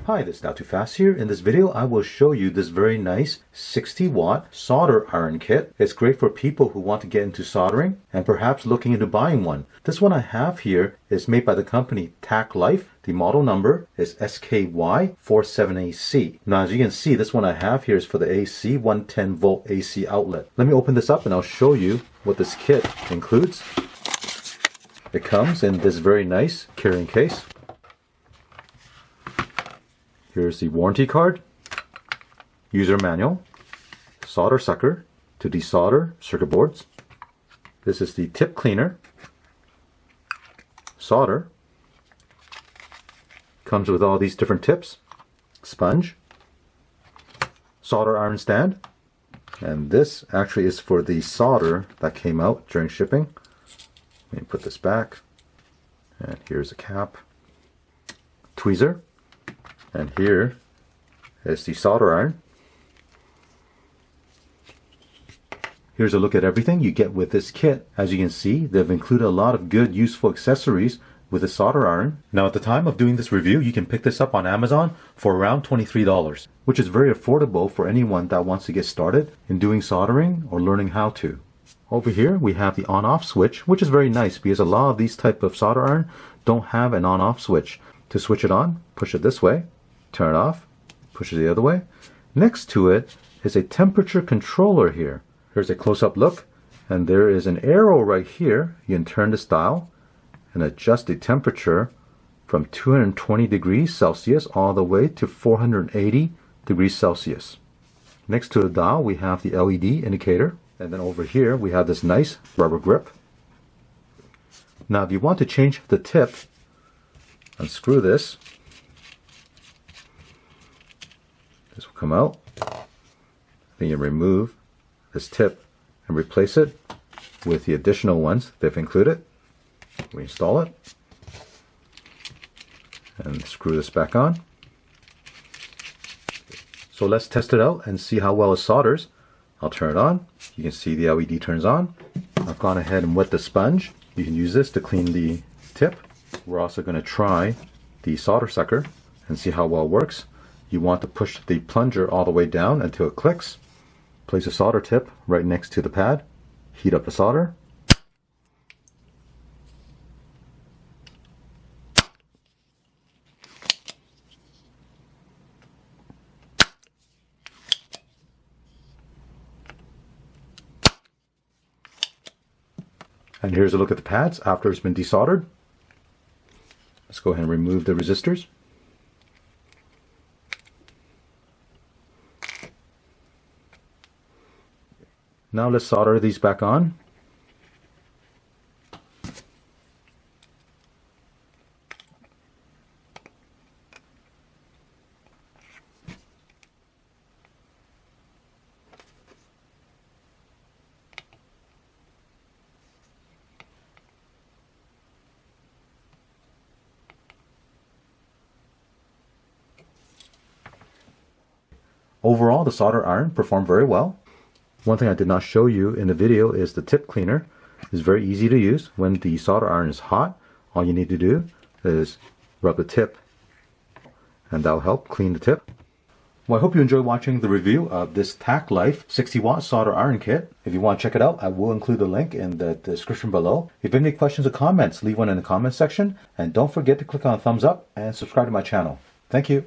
Hi, this is Not Too Fast here. In this video, I will show you this very nice 60-watt solder iron kit. It's great for people who want to get into soldering and perhaps looking into buying one. This one I have here is made by the company Tac Life. The model number is SKY47AC. Now, as you can see, this one I have here is for the AC 110 volt AC outlet. Let me open this up and I'll show you what this kit includes. It comes in this very nice carrying case. Here's the warranty card, user manual, solder sucker to desolder circuit boards. This is the tip cleaner, solder, comes with all these different tips, sponge, solder iron stand, and this actually is for the solder that came out during shipping. Let me put this back, and here's a cap, tweezer. And here is the solder iron. Here's a look at everything you get with this kit. As you can see, they've included a lot of good, useful accessories with the solder iron. Now, at the time of doing this review, you can pick this up on Amazon for around $23, which is very affordable for anyone that wants to get started in doing soldering or learning how to. Over here, we have the on-off switch, which is very nice because a lot of these type of solder iron don't have an on-off switch. To switch it on, push it this way. Turn it off, push it the other way. Next to it is a temperature controller here. Here's a close-up look, and there is an arrow right here. You can turn this dial and adjust the temperature from 220 degrees Celsius all the way to 480 degrees Celsius. Next to the dial, we have the LED indicator, and then over here we have this nice rubber grip. Now, if you want to change the tip, unscrew this. This will come out. Then you remove this tip and replace it with the additional ones they've included. Reinstall it and screw this back on. So let's test it out and see how well it solders. I'll turn it on. You can see the LED turns on. I've gone ahead and wet the sponge. You can use this to clean the tip. We're also going to try the solder sucker and see how well it works. You want to push the plunger all the way down until it clicks. Place a solder tip right next to the pad. Heat up the solder. And here's a look at the pads after it's been desoldered. Let's go ahead and remove the resistors. Now let's solder these back on. Overall, the solder iron performed very well. One thing I did not show you in the video is the tip cleaner. It's very easy to use. When the solder iron is hot, all you need to do is rub the tip, and that will help clean the tip. Well, I hope you enjoyed watching the review of this Tac Life 60-watt solder iron kit. If you want to check it out, I will include the link in the description below. If you have any questions or comments, leave one in the comment section. And don't forget to click on the thumbs up and subscribe to my channel. Thank you.